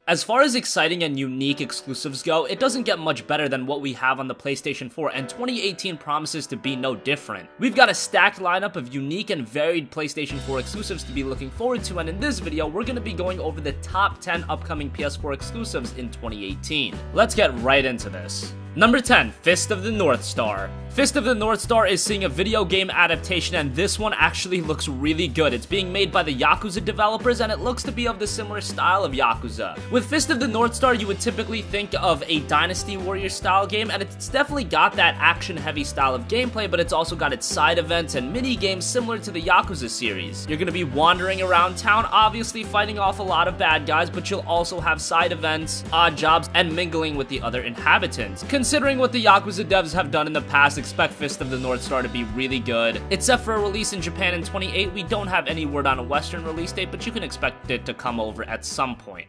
As far as exciting and unique exclusives go, it doesn't get much better than what we have on the PlayStation 4, and 2018 promises to be no different. We've got a stacked lineup of unique and varied PlayStation 4 exclusives to be looking forward to, and in this video, we're going to be going over the top 10 upcoming PS4 exclusives in 2018. Let's get right into this. Number 10, Fist of the North Star. Fist of the North Star is seeing a video game adaptation, and this one actually looks really good. It's being made by the Yakuza developers, and it looks to be of the similar style of Yakuza. With Fist of the North Star, you would typically think of a Dynasty Warrior style game, and it's definitely got that action-heavy style of gameplay, but it's also got its side events and mini-games similar to the Yakuza series. You're gonna be wandering around town, obviously fighting off a lot of bad guys, but you'll also have side events, odd jobs, and mingling with the other inhabitants. Considering what the Yakuza devs have done in the past, expect Fist of the North Star to be really good. Except for a release in Japan in 2028, we don't have any word on a Western release date, but you can expect it to come over at some point.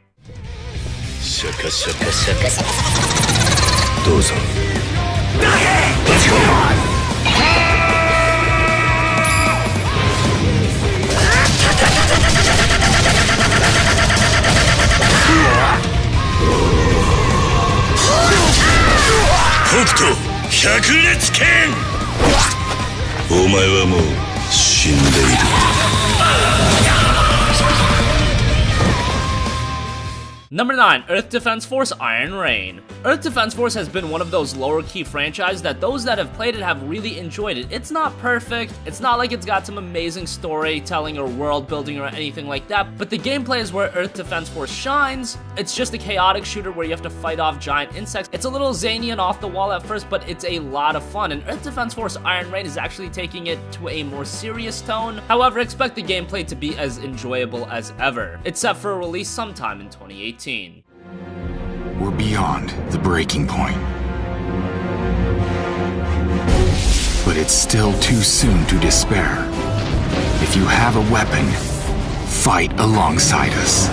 Number 9, Earth Defense Force Iron Rain. Earth Defense Force has been one of those lower key franchises that those that have played it have really enjoyed it. It's not perfect, it's not like it's got some amazing storytelling or world building or anything like that, but the gameplay is where Earth Defense Force shines. It's just a chaotic shooter where you have to fight off giant insects. It's a little zany and off the wall at first, but it's a lot of fun, and Earth Defense Force Iron Rain is actually taking it to a more serious tone. However, expect the gameplay to be as enjoyable as ever. It's set for a release sometime in 2018. We're beyond the breaking point. But it's still too soon to despair. If you have a weapon, fight alongside us.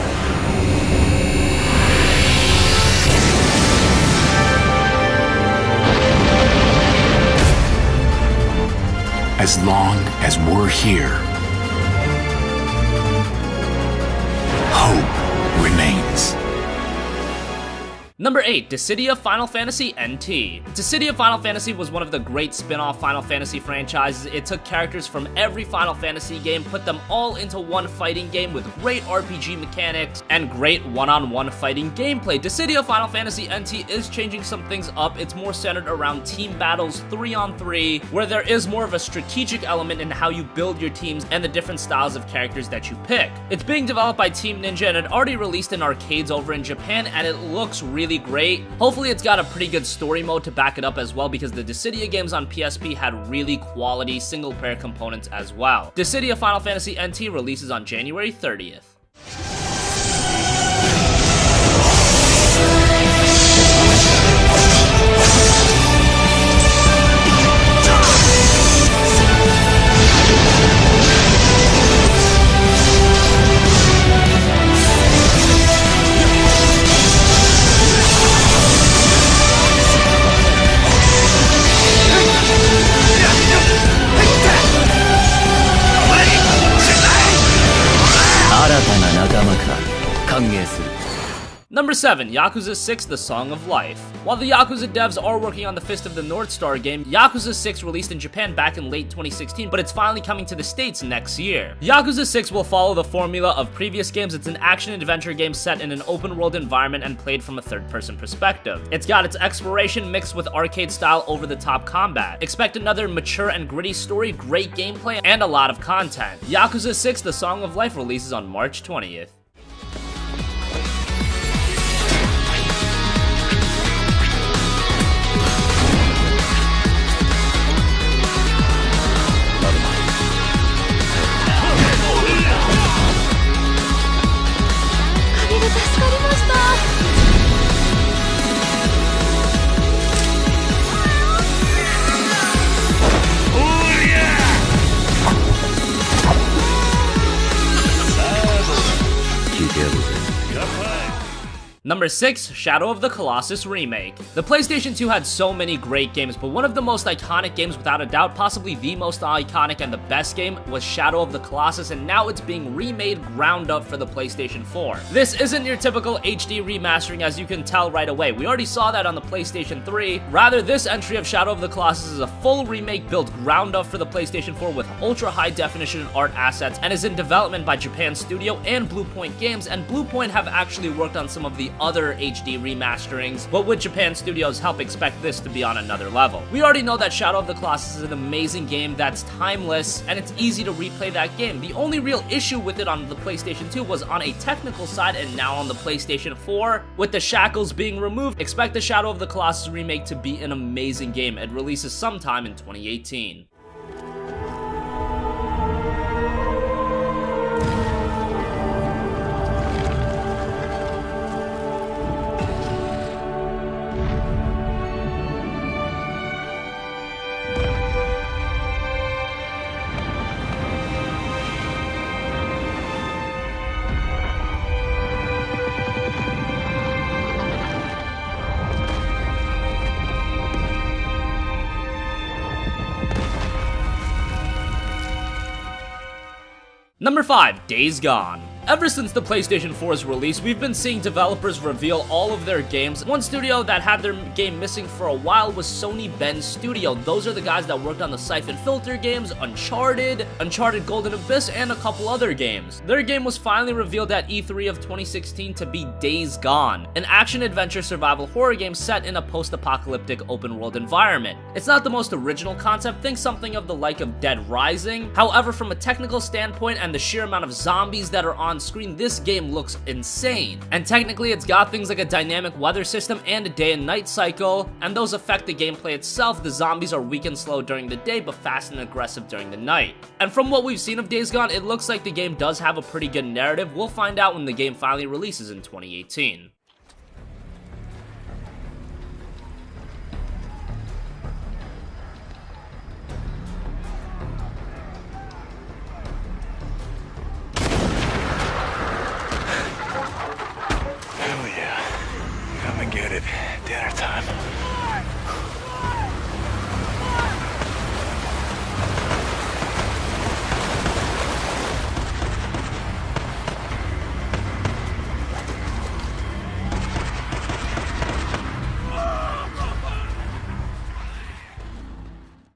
As long as we're here, hope remains. Number 8, Dissidia Final Fantasy NT. Dissidia Final Fantasy was one of the great spin-off Final Fantasy franchises. It took characters from every Final Fantasy game, put them all into one fighting game with great RPG mechanics and great one-on-one fighting gameplay. Dissidia Final Fantasy NT is changing some things up. It's more centered around team battles 3-on-3, where there is more of a strategic element in how you build your teams and the different styles of characters that you pick. It's being developed by Team Ninja, and it already released in arcades over in Japan, and it looks really great. Hopefully it's got a pretty good story mode to back it up as well, because the Dissidia games on PSP had really quality single player components as well. Dissidia Final Fantasy NT releases on January 30th. Number 7, Yakuza 6 The Song of Life. While the Yakuza devs are working on the Fist of the North Star game, Yakuza 6 released in Japan back in late 2016, but it's finally coming to the States next year. Yakuza 6 will follow the formula of previous games. It's an action-adventure game set in an open-world environment and played from a third-person perspective. It's got its exploration mixed with arcade-style over-the-top combat. Expect another mature and gritty story, great gameplay, and a lot of content. Yakuza 6 The Song of Life releases on March 20th. Number 6, Shadow of the Colossus Remake. The PlayStation 2 had so many great games, but one of the most iconic games without a doubt, possibly the most iconic and the best game, was Shadow of the Colossus, and now it's being remade ground up for the PlayStation 4. This isn't your typical HD remastering, as you can tell right away. We already saw that on the PlayStation 3. Rather, this entry of Shadow of the Colossus is a full remake built ground up for the PlayStation 4 with ultra high definition art assets, and is in development by Japan Studio and Bluepoint Games, and Bluepoint have actually worked on some of the other HD remasterings, but with Japan Studios' help, expect this to be on another level. We already know that Shadow of the Colossus is an amazing game that's timeless, and it's easy to replay that game. The only real issue with it on the PlayStation 2 was on a technical side, and now on the PlayStation 4, with the shackles being removed, expect the Shadow of the Colossus remake to be an amazing game. It releases sometime in 2018. Number 5, Days Gone. Ever since the PlayStation 4's release, we've been seeing developers reveal all of their games. One studio that had their game missing for a while was Sony Bend Studio. Those are the guys that worked on the Siphon Filter games, Uncharted Golden Abyss, and a couple other games. Their game was finally revealed at E3 of 2016 to be Days Gone, an action-adventure survival horror game set in a post-apocalyptic open-world environment. It's not the most original concept, think something of the like of Dead Rising. However, from a technical standpoint and the sheer amount of zombies that are on screen, this game looks insane. And technically, it's got things like a dynamic weather system and a day and night cycle, and those affect the gameplay itself. The zombies are weak and slow during the day, but fast and aggressive during the night. And from what we've seen of Days Gone, it looks like the game does have a pretty good narrative. We'll find out when the game finally releases in 2018. Get it. Dinner time.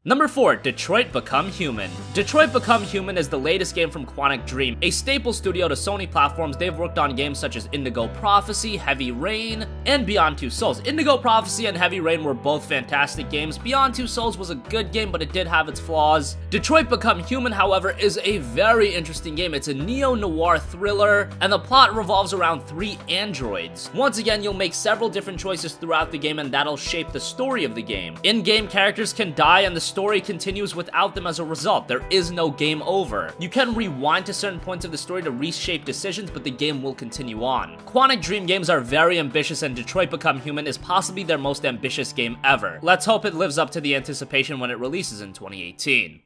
Number 4, Detroit Become Human. Detroit Become Human is the latest game from Quantic Dream, a staple studio to Sony platforms. They've worked on games such as Indigo Prophecy, Heavy Rain, and Beyond Two Souls. Indigo Prophecy and Heavy Rain were both fantastic games. Beyond Two Souls was a good game, but it did have its flaws. Detroit Become Human, however, is a very interesting game. It's a neo-noir thriller, and the plot revolves around 3 androids. Once again, you'll make several different choices throughout the game, and that'll shape the story of the game. In-game characters can die, and the story continues without them as a result. There is no game over. You can rewind to certain points of the story to reshape decisions, but the game will continue on. Quantic Dream games are very ambitious, and Detroit Become Human is possibly their most ambitious game ever. Let's hope it lives up to the anticipation when it releases in 2018.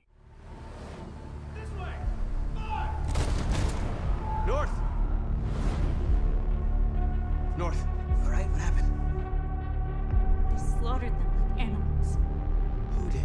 North! North. You alright? What happened? They slaughtered them like animals. Who did?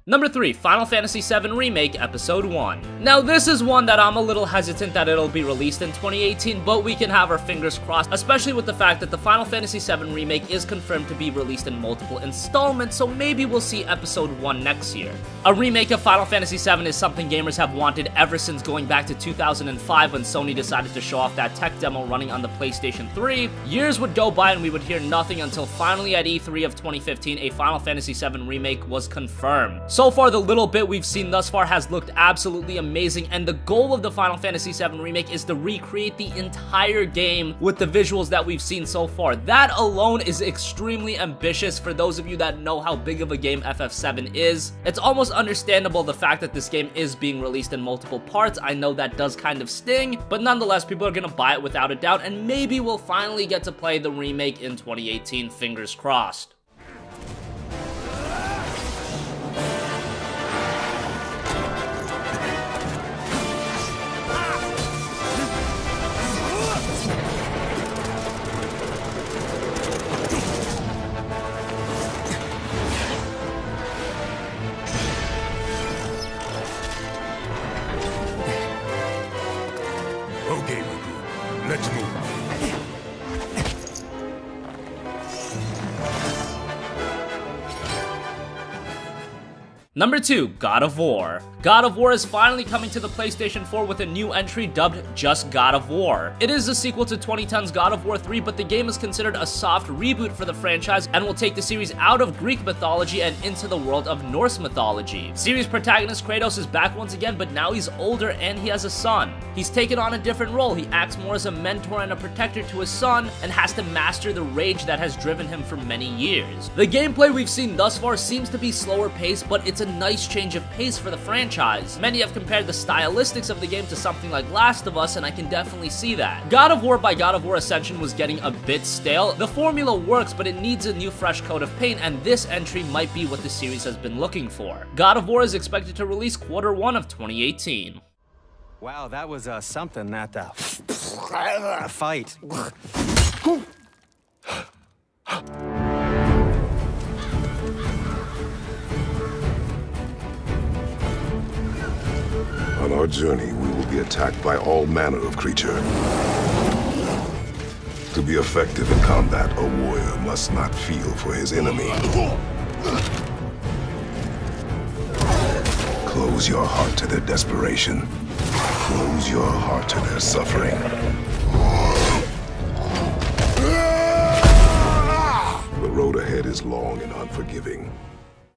Number 3, Final Fantasy VII Remake Episode 1. Now this is one that I'm a little hesitant that it'll be released in 2018, but we can have our fingers crossed, especially with the fact that the Final Fantasy VII Remake is confirmed to be released in multiple installments, so maybe we'll see Episode 1 next year. A remake of Final Fantasy VII is something gamers have wanted ever since going back to 2005 when Sony decided to show off that tech demo running on the PlayStation 3. Years would go by and we would hear nothing until finally at E3 of 2015 a Final Fantasy VII Remake was confirmed. So far, the little bit we've seen thus far has looked absolutely amazing, and the goal of the Final Fantasy VII Remake is to recreate the entire game with the visuals that we've seen so far. That alone is extremely ambitious for those of you that know how big of a game FF7 is. It's almost understandable the fact that this game is being released in multiple parts. I know that does kind of sting, but nonetheless, people are gonna buy it without a doubt, and maybe we'll finally get to play the remake in 2018, fingers crossed. Okay, Riku. Let's move. Number 2, God of War. God of War is finally coming to the PlayStation 4 with a new entry dubbed just God of War. It is a sequel to 2010's God of War 3, but the game is considered a soft reboot for the franchise and will take the series out of Greek mythology and into the world of Norse mythology. Series protagonist Kratos is back once again, but now he's older and he has a son. He's taken on a different role. He acts more as a mentor and a protector to his son and has to master the rage that has driven him for many years. The gameplay we've seen thus far seems to be slower paced, but it's a nice change of pace for the franchise. Many have compared the stylistics of the game to something like Last of Us, and I can definitely see that. God of War by God of War Ascension was getting a bit stale. The formula works, but it needs a new fresh coat of paint, and this entry might be what the series has been looking for. God of War is expected to release Q1 of 2018. Wow, that was something, that fight. On our journey, we will be attacked by all manner of creature. To be effective in combat, a warrior must not feel for his enemy. Close your heart to their desperation. Close your heart to their suffering. The road ahead is long and unforgiving.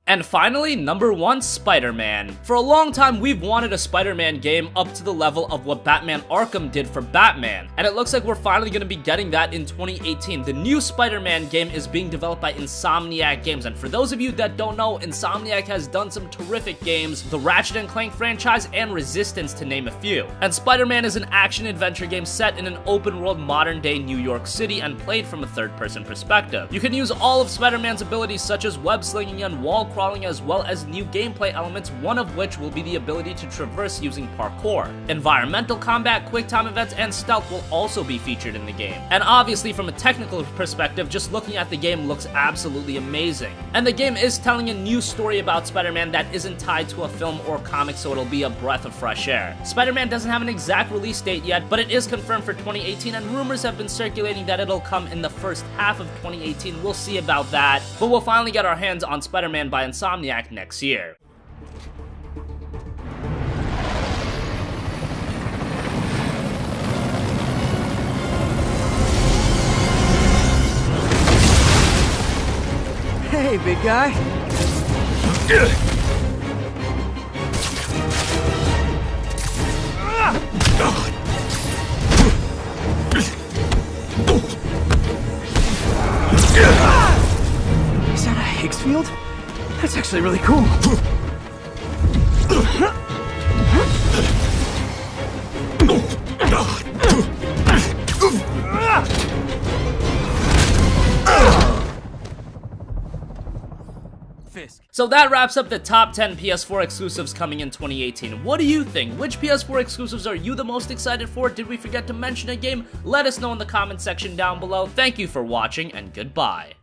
And finally, number 1, Spider-Man. For a long time, we've wanted a Spider-Man game up to the level of what Batman Arkham did for Batman, and it looks like we're finally going to be getting that in 2018. The new Spider-Man game is being developed by Insomniac Games, and for those of you that don't know, Insomniac has done some terrific games, the Ratchet & Clank franchise and Resistance to name a few. And Spider-Man is an action-adventure game set in an open-world modern-day New York City and played from a third-person perspective. You can use all of Spider-Man's abilities such as web-slinging and wall crawling, as well as new gameplay elements, one of which will be the ability to traverse using parkour. Environmental combat, quick time events, and stealth will also be featured in the game. And obviously from a technical perspective, just looking at the game looks absolutely amazing. And the game is telling a new story about Spider-Man that isn't tied to a film or comic, so it'll be a breath of fresh air. Spider-Man doesn't have an exact release date yet, but it is confirmed for 2018, and rumors have been circulating that it'll come in the first half of 2018. We'll see about that, but we'll finally get our hands on Spider-Man by Insomniac next year. Hey, big guy. Is that a Higgs field? That's actually really cool. So that wraps up the top 10 PS4 exclusives coming in 2018. What do you think? Which PS4 exclusives are you the most excited for? Did we forget to mention a game? Let us know in the comment section down below. Thank you for watching, and goodbye.